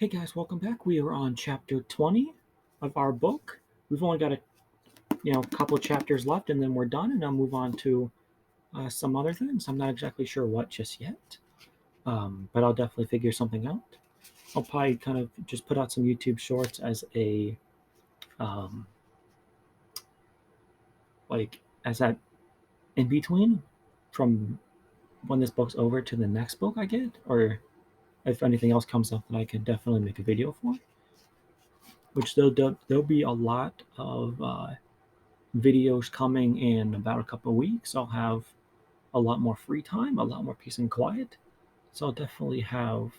Hey guys, welcome back. We are on chapter 20 of our book. We've only got a couple of chapters left, and then we're done, and I'll move on to some other things. I'm not exactly sure what just yet, but I'll definitely figure something out. I'll probably kind of just put out some YouTube shorts as a um, as that in between from when this book's over to the next book I get, or if anything else comes up that I can definitely make a video for. Which there'll be a lot of videos coming in about a couple of weeks. I'll have a lot more free time, a lot more peace and quiet. So I'll definitely have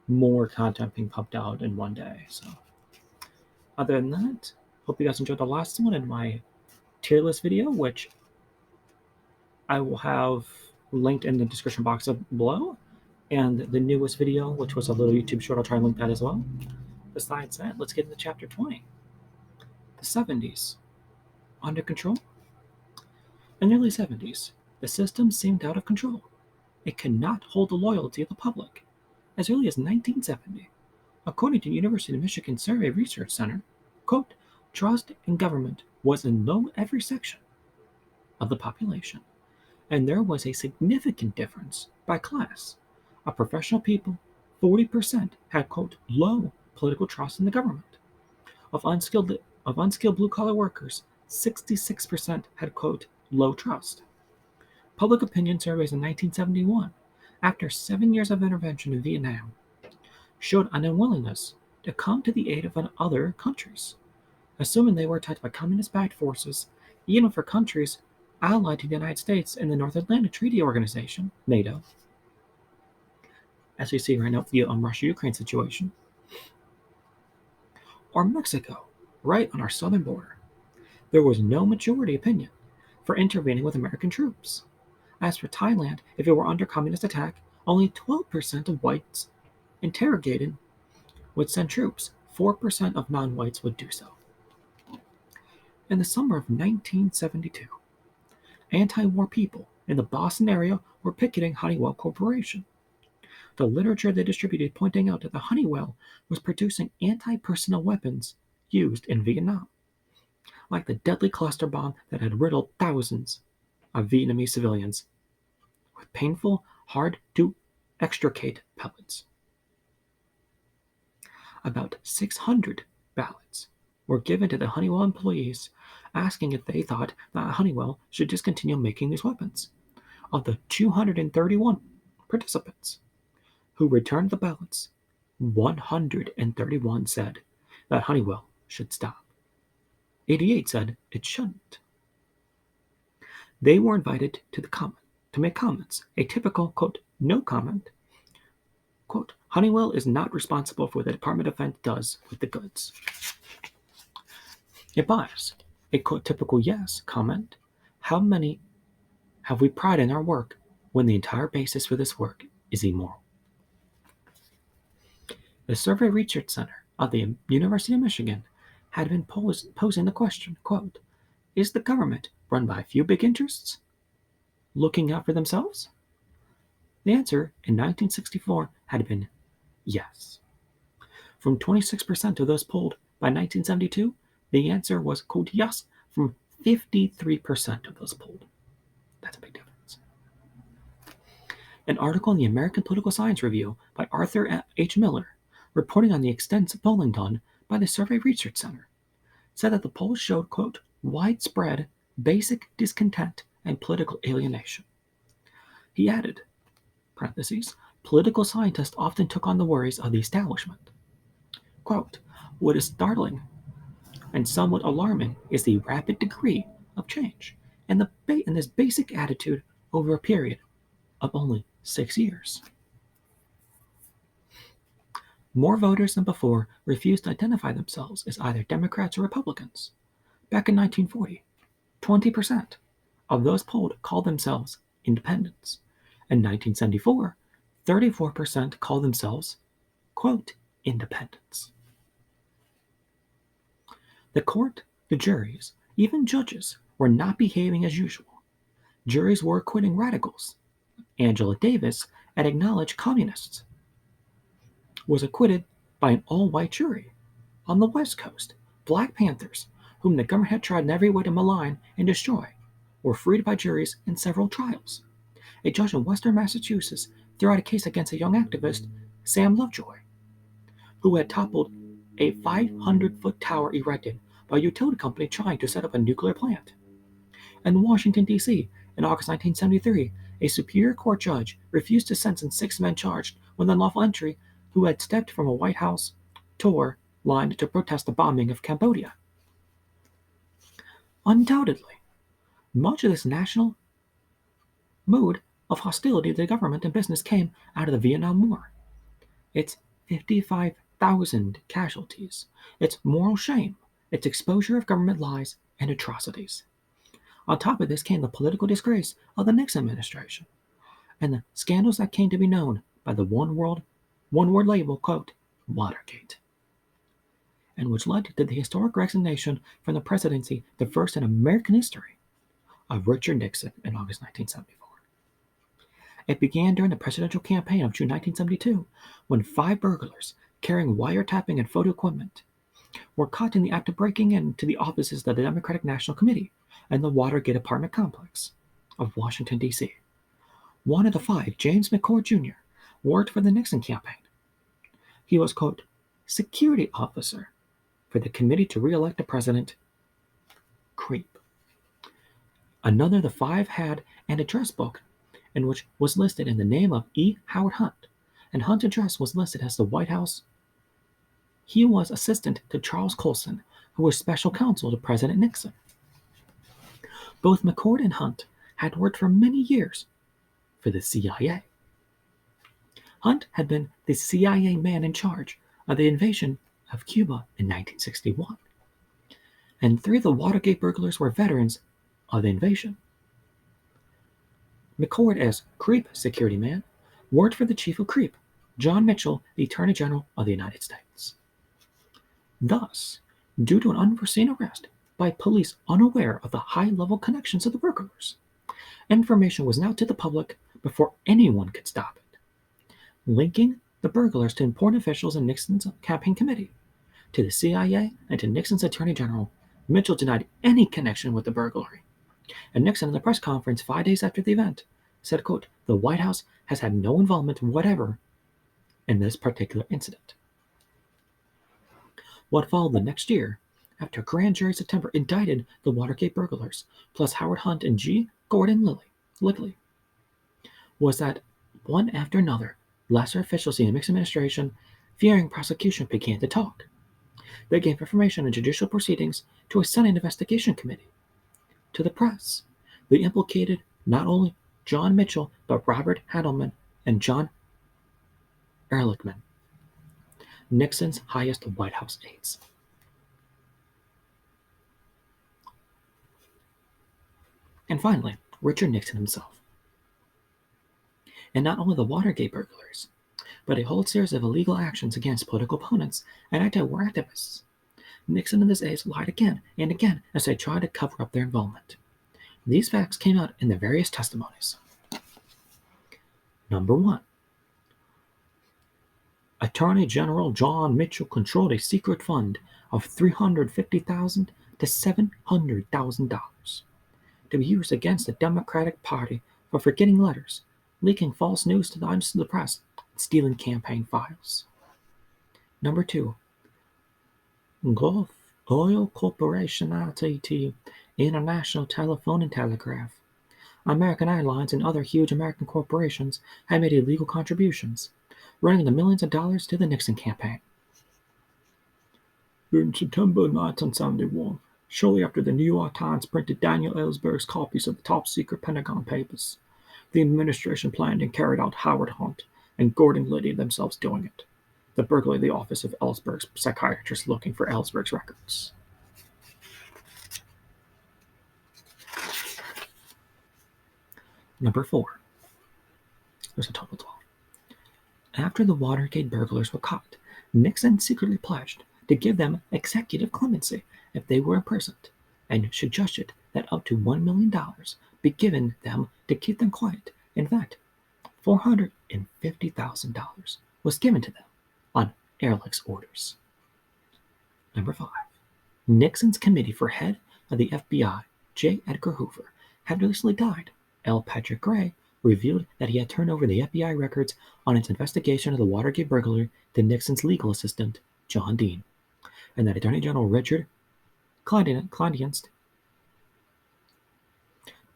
more content being pumped out in one day. So other than that, hope you guys enjoyed the last one in my tier list video, which I will have linked in the description box below. And the newest video, which was a little YouTube short, I'll try and link that as well. Besides that, let's get into chapter 20. The 70s. Under control? In the early 70s, the system seemed out of control. It could not hold the loyalty of the public. As early as 1970, according to the University of Michigan Survey Research Center, quote, trust in government was in low every section of the population, and there was a significant difference by class. Of professional people, 40% had, quote, low political trust in the government. Of unskilled blue-collar workers, 66% had, quote, low trust. Public opinion surveys in 1971, after 7 years of intervention in Vietnam, showed an unwillingness to come to the aid of other countries, assuming they were attacked by communist-backed forces, even for countries allied to the United States in the North Atlantic Treaty Organization, NATO, as we see right now with the Russia-Ukraine situation, or Mexico, right on our southern border. There was no majority opinion for intervening with American troops. As for Thailand, if it were under communist attack, only 12% of whites interrogated would send troops. 4% of non-whites would do so. In the summer of 1972, anti-war people in the Boston area were picketing Honeywell Corporation. The literature they distributed pointing out that the Honeywell was producing anti-personnel weapons used in Vietnam, like the deadly cluster bomb that had riddled thousands of Vietnamese civilians with painful, hard-to-extricate pellets. About 600 ballots were given to the Honeywell employees asking if they thought that Honeywell should discontinue making these weapons. Of the 231 participants who returned the ballots, 131 said that Honeywell should stop. 88 said it shouldn't. They were invited to make comments, a typical, quote, no comment. Quote, Honeywell is not responsible for what the Department of Defense does with the goods. It buys a, quote, typical yes comment. How many have we pride in our work when the entire basis for this work is immoral? The Survey Research Center of the University of Michigan had been posing the question, quote, is the government run by a few big interests looking out for themselves? The answer in 1964 had been yes. From 26% of those polled by 1972, the answer was, quote, yes, from 53% of those polled. That's a big difference. An article in the American Political Science Review by Arthur H. Miller, reporting on the extensive polling done by the Survey Research Center, said that the polls showed, quote, widespread basic discontent and political alienation. He added, parentheses, political scientists often took on the worries of the establishment. Quote, what is startling and somewhat alarming is the rapid degree of change and this basic attitude over a period of only 6 years. More voters than before refused to identify themselves as either Democrats or Republicans. Back in 1940, 20% of those polled called themselves independents. In 1974, 34% called themselves, quote, independents. The court, the juries, even judges were not behaving as usual. Juries were acquitting radicals, Angela Davis, and acknowledged communists, was acquitted by an all-white jury. On the West Coast, Black Panthers, whom the government had tried in every way to malign and destroy, were freed by juries in several trials. A judge in Western Massachusetts threw out a case against a young activist, Sam Lovejoy, who had toppled a 500-foot tower erected by a utility company trying to set up a nuclear plant. In Washington, D.C., in August 1973, a Superior Court judge refused to sentence 6 men charged with unlawful entry who had stepped from a White House tour line to protest the bombing of Cambodia. Undoubtedly, much of this national mood of hostility to the government and business came out of the Vietnam War. Its 55,000 casualties, its moral shame, its exposure of government lies and atrocities. On top of this came the political disgrace of the Nixon administration and the scandals that came to be known by the one-word label, quote, Watergate, and which led to the historic resignation from the presidency, the first in American history, of Richard Nixon in August 1974. It began during the presidential campaign of June 1972, when 5 burglars carrying wiretapping and photo equipment were caught in the act of breaking into the offices of the Democratic National Committee and the Watergate apartment complex of Washington, D.C. One of the 5, James McCord Jr., worked for the Nixon campaign. He was, quote, security officer for the committee to re-elect the president. Creep. Another of the 5 had an address book in which was listed in the name of E. Howard Hunt, and Hunt's address was listed as the White House. He was assistant to Charles Colson, who was special counsel to President Nixon. Both McCord and Hunt had worked for many years for the CIA. Hunt had been the CIA man in charge of the invasion of Cuba in 1961, and 3 of the Watergate burglars were veterans of the invasion. McCord, as Creep security man, worked for the chief of Creep, John Mitchell, the Attorney General of the United States. Thus, due to an unforeseen arrest by police unaware of the high-level connections of the burglars, information was out to the public before anyone could stop it, linking the burglars to important officials in Nixon's campaign committee, to the CIA, and to Nixon's Attorney General. Mitchell denied any connection with the burglary, and Nixon, in the press conference 5 days after the event, said, quote, the White House has had no involvement whatever in this particular incident. What followed the next year, after a grand jury in September indicted the Watergate burglars, plus Howard Hunt and G. Gordon Lidley, was that one after another, lesser officials in the Nixon administration, fearing prosecution, began to talk. They gave information in judicial proceedings to a Senate investigation committee, to the press. They implicated not only John Mitchell, but Robert Hadelman and John Ehrlichman, Nixon's highest White House aides. And finally, Richard Nixon himself. And not only the Watergate burglars, but a whole series of illegal actions against political opponents and anti-war activists. Nixon and his aides lied again and again as they tried to cover up their involvement. These facts came out in the various testimonies. Number 1. Attorney General John Mitchell controlled a secret fund of $350,000 to $700,000 to be used against the Democratic Party for forgetting letters, leaking false news to the press, and stealing campaign files. Number 2. Gulf Oil Corporation Ltd, International Telephone and Telegraph, American Airlines, and other huge American corporations had made illegal contributions, running the millions of dollars to the Nixon campaign. In September 1971, shortly after the New York Times printed Daniel Ellsberg's copies of the top-secret Pentagon Papers, the administration planned and carried out Howard Hunt and Gordon Liddy themselves doing it, the burglary of the office of Ellsberg's psychiatrist looking for Ellsberg's records. Number 4. There's a total of 12. After the Watergate burglars were caught, Nixon secretly pledged to give them executive clemency if they were imprisoned, and suggested that up to $1 million be given them to keep them quiet. In fact, $450,000 was given to them, on Ehrlich's orders. Number 5. Nixon's committee for head of the FBI, J. Edgar Hoover, had recently died. L. Patrick Gray revealed that he had turned over the FBI records on its investigation of the Watergate burglary to Nixon's legal assistant, John Dean, and that Attorney General Richard Kleindienst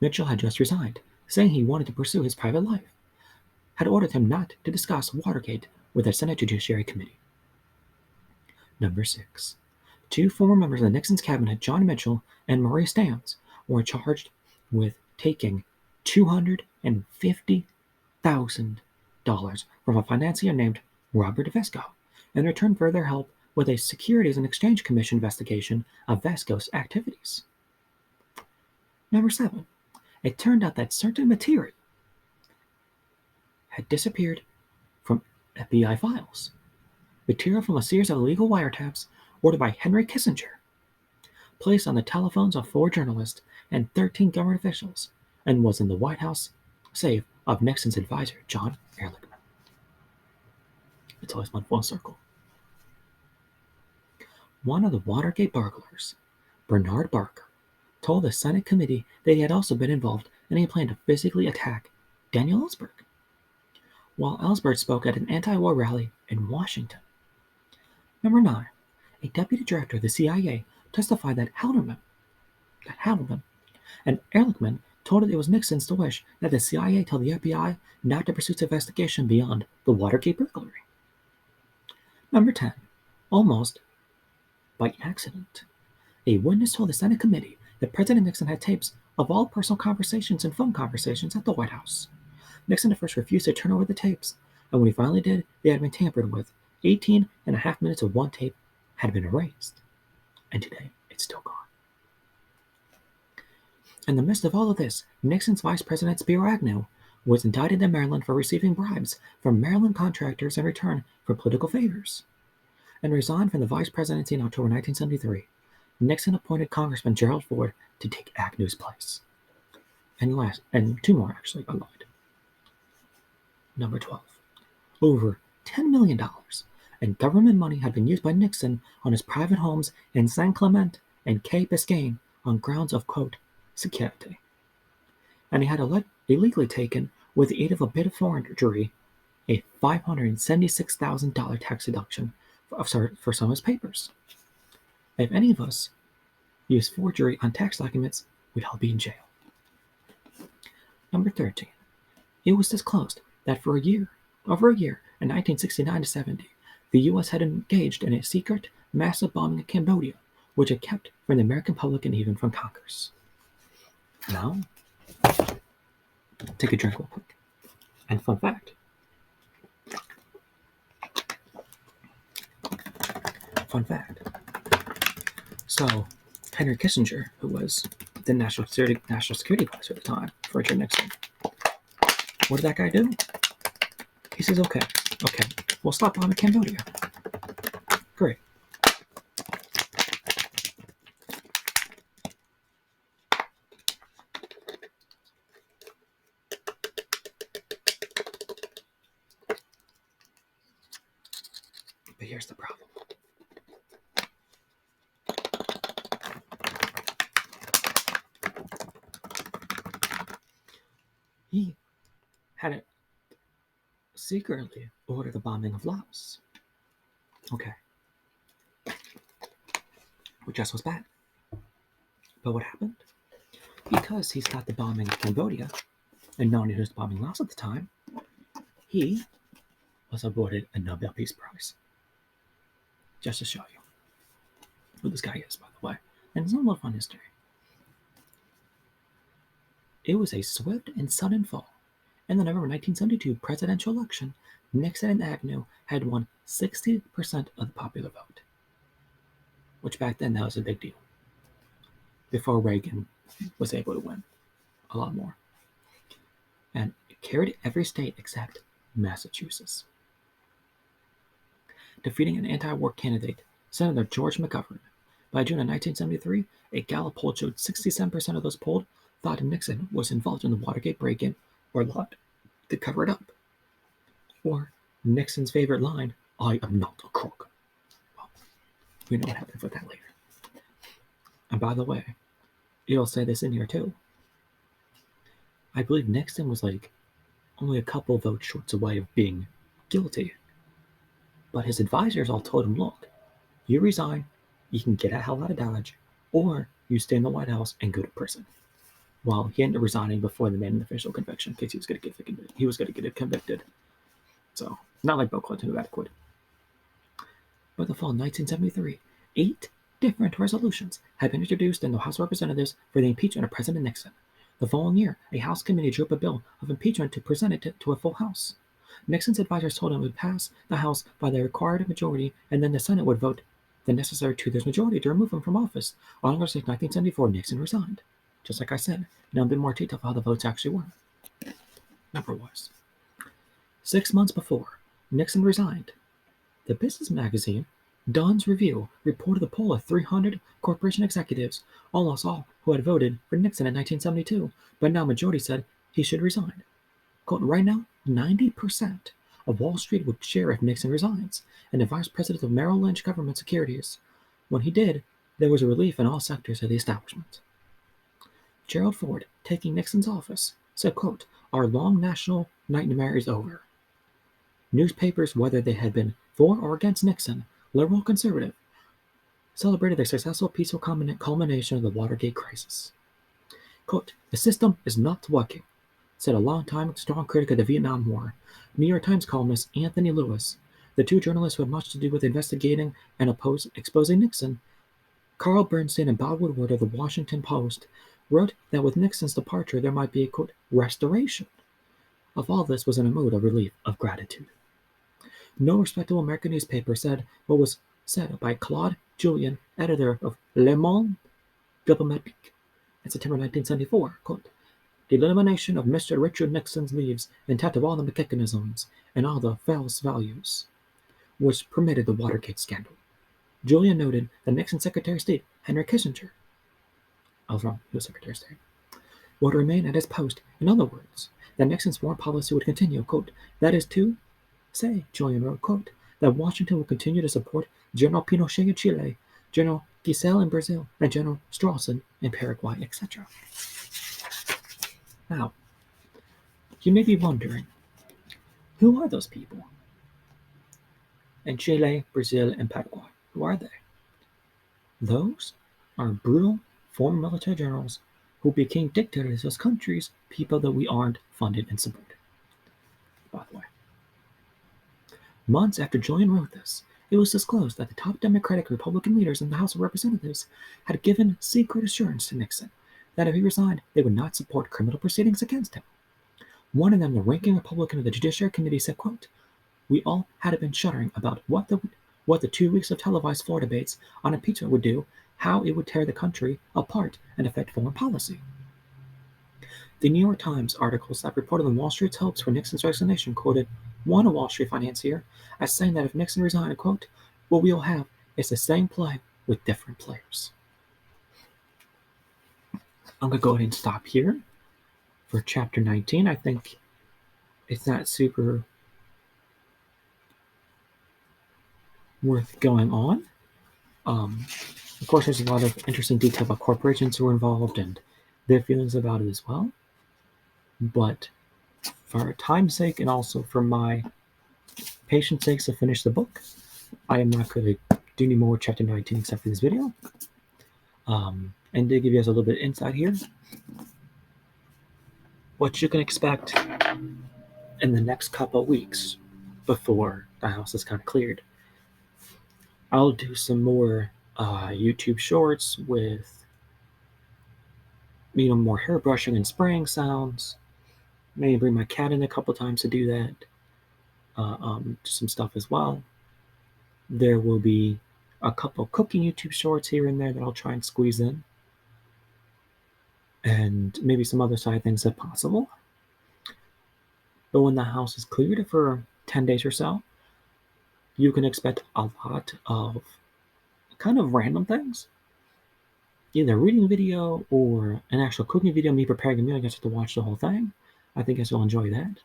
Mitchell had just resigned, saying he wanted to pursue his private life, had ordered him not to discuss Watergate with the Senate Judiciary Committee. Number 6. 2 former members of Nixon's cabinet, John Mitchell and Maurice Stans, were charged with taking $250,000 from a financier named Robert Vesco in return for their help with a Securities and Exchange Commission investigation of Vesco's activities. Number 7. It turned out that certain material had disappeared from FBI files. Material from a series of illegal wiretaps ordered by Henry Kissinger, placed on the telephones of 4 journalists and 13 government officials, and was in the White House safe of Nixon's advisor, John Ehrlichman. It's always one full circle. One of the Watergate burglars, Bernard Barker, told the Senate committee that he had also been involved and he planned to physically attack Daniel Ellsberg, while Ellsberg spoke at an anti-war rally in Washington. Number 9. A deputy director of the CIA testified that Haldeman and Ehrlichman told it was Nixon's wish that the CIA tell the FBI not to pursue its investigation beyond the Watergate burglary. Number 10. Almost by accident. A witness told the Senate committee that President Nixon had tapes of all personal conversations and phone conversations at the White House. Nixon at first refused to turn over the tapes, and when he finally did, they had been tampered with. 18 and a half minutes of one tape had been erased, and today it's still gone. In the midst of all of this, Nixon's Vice President Spiro Agnew was indicted in Maryland for receiving bribes from Maryland contractors in return for political favors, and resigned from the vice presidency in October 1973. Nixon appointed Congressman Gerald Ford to take Agnew's place. And 2 more actually, I lied. Number 12. Over $10 million in government money had been used by Nixon on his private homes in San Clemente and Key Biscayne on grounds of, quote, security. And he had illegally taken, with the aid of a bit of forgery, a $576,000 tax deduction for some of his papers. If any of us use forgery on tax documents, we'd all be in jail. Number 13. It was disclosed that for over a year, in 1969 to 70, the U.S. had engaged in a secret, massive bombing of Cambodia, which it kept from the American public and even from Congress. Now, take a drink real quick. And fun fact. So, Henry Kissinger, who was the national security advisor at the time for Richard Nixon, what did that guy do? He says, okay, we'll stop bombing Cambodia. Great. But here's the problem. He had secretly ordered the bombing of Laos. Okay. Which just was bad. But what happened? Because he stopped the bombing of Cambodia, and knowing he was bombing Laos at the time, he was awarded a Nobel Peace Prize. Just to show you who this guy is, by the way. And it's a little fun history. It was a swift and sudden fall. In the November 1972 presidential election, Nixon and Agnew had won 60% of the popular vote, which back then that was a big deal. Before Reagan was able to win a lot more. And it carried every state except Massachusetts. Defeating an anti-war candidate, Senator George McGovern. By June of 1973, a Gallup poll showed 67% of those polled thought Nixon was involved in the Watergate break-in or lied to cover it up. Or Nixon's favorite line, I am not a crook. Well, we know what happens with that later. And by the way, it'll say this in here too. I believe Nixon was like only a couple votes short away of being guilty. But his advisors all told him, look, you resign, you can get the hell out of Dodge, or you stay in the White House and go to prison. Well, he ended up resigning before they made an official conviction in case he was going to get it convicted. So, not like Bill Clinton who got acquitted. By the fall of 1973, 8 different resolutions had been introduced in the House of Representatives for the impeachment of President Nixon. The following year, a House committee drew up a bill of impeachment to present it to a full House. Nixon's advisors told him it would pass the House by the required majority, and then the Senate would vote the necessary 2/3 majority to remove him from office. On August 6, 1974, Nixon resigned. Just like I said, now a bit more detail of how the votes actually were. Number-wise. 6 months before Nixon resigned, the business magazine Dunn's Review reported a poll of 300 corporation executives, almost all who had voted for Nixon in 1972, but now majority said he should resign. Quote, right now, 90% of Wall Street would share if Nixon resigns, and the vice president of Merrill Lynch Government Securities. When he did, there was a relief in all sectors of the establishment. Gerald Ford, taking Nixon's office, said, quote, our long national nightmare is over. Newspapers, whether they had been for or against Nixon, liberal or conservative, celebrated the successful peaceful culmination of the Watergate crisis. Quote, the system is not working, said a longtime strong critic of the Vietnam War, New York Times columnist Anthony Lewis. The two journalists who had much to do with investigating and exposing Nixon, Carl Bernstein and Bob Woodward of the Washington Post, wrote that with Nixon's departure there might be a, quote, restoration of all this was in a mood of relief, of gratitude. No respectable American newspaper said what was said by Claude Julien, editor of Le Monde Diplomatique, in September 1974, quote, the elimination of Mr. Richard Nixon's leaves intact of all the mechanisms and all the false values which permitted the Watergate scandal. Julian noted that Nixon's Secretary of State, Henry Kissinger, I was wrong, he was Secretary of State, would remain at his post. In other words, that Nixon's foreign policy would continue, quote, that is to say, Julian wrote, quote, that Washington will continue to support General Pinochet in Chile, General Giselle in Brazil, and General Strawson in Paraguay, etc. Now, you may be wondering, who are those people? In Chile, Brazil, and Paraguay, who are they? Those are brutal former military generals who became dictators of those countries, people that we aren't funded and supported. By the way, months after Julian wrote this, it was disclosed that the top Democratic Republican leaders in the House of Representatives had given secret assurance to Nixon that if he resigned, they would not support criminal proceedings against him. One of them, the ranking Republican of the Judiciary Committee, said, quote, we all had been shuddering about what the 2 weeks of televised floor debates on impeachment would do, how it would tear the country apart and affect foreign policy. The New York Times articles that reported on Wall Street's hopes for Nixon's resignation quoted one Wall Street financier as saying that if Nixon resigned, quote, what we'll have is the same play with different players. I'm going to go ahead and stop here for chapter 19. I think it's not super worth going on. Of course, there's a lot of interesting detail about corporations who are involved and their feelings about it as well. But for time's sake and also for my patience sake to finish the book, I am not going to do any more with chapter 19 except for this video. And to give you guys a little bit of insight here, what you can expect in the next couple of weeks before the house is kind of cleared. I'll do some more YouTube shorts with more hair brushing and spraying sounds. Maybe bring my cat in a couple times to do that. Some stuff as well. There will be a couple cooking YouTube shorts here and there that I'll try and squeeze in. And maybe some other side things if possible. But when the house is cleared for 10 days or so, you can expect a lot of kind of random things. Either a reading video or an actual cooking video, me preparing a meal. You guys have to watch the whole thing. I think you guys will enjoy that.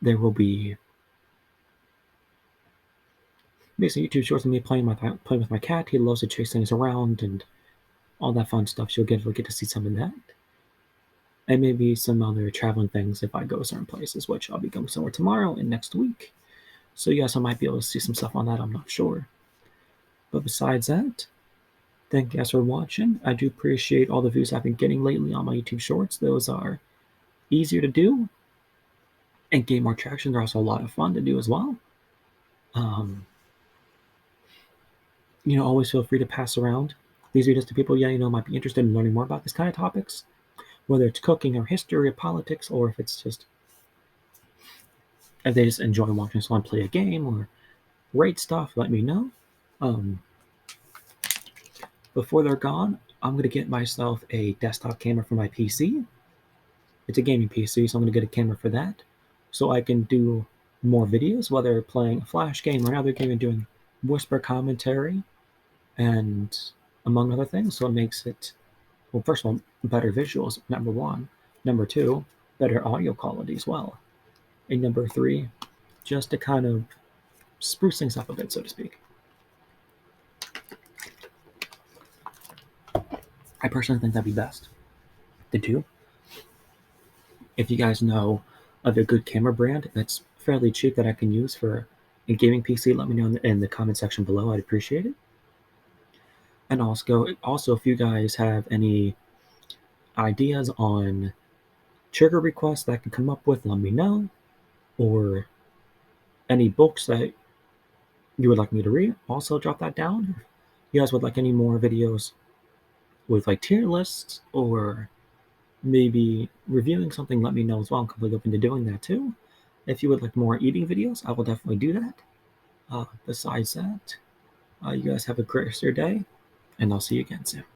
There will be basically YouTube shorts of me playing with my cat. He loves to chase things around and all that fun stuff. You'll get to see some of that, and maybe some other traveling things if I go certain places, which I'll be going somewhere tomorrow and next week. So yes, I might be able to see some stuff on that. I'm not sure, but besides that, thank you guys for watching. I do appreciate all the views I've been getting lately on my YouTube shorts. Those are easier to do and gain more traction. They're also a lot of fun to do as well. Always feel free to pass around these videos to people might be interested in learning more about this kind of topics, whether it's cooking or history or politics, or if they just enjoy watching someone play a game or rate stuff, let me know. Before they're gone, I'm going to get myself a desktop camera for my PC. It's a gaming PC, so I'm going to get a camera for that, so I can do more videos, whether playing a Flash game or another game and doing whisper commentary, and among other things. So it makes it, well, first of all, better visuals, number one. Number two, better audio quality as well. And number three, just to kind of spruce things up a bit, so to speak. I personally think that'd be best to do. If you guys know of a good camera brand that's fairly cheap that I can use for a gaming PC, let me know in the comment section below. I'd appreciate it. And also, if you guys have any ideas on trigger requests that I can come up with, let me know. Or any books that you would like me to read, also drop that down. If you guys would like any more videos with like tier lists or maybe reviewing something, let me know as well. I'm completely open to doing that too. If you would like more eating videos, I will definitely do that. Besides that, you guys have a great rest of your day, and I'll see you again soon.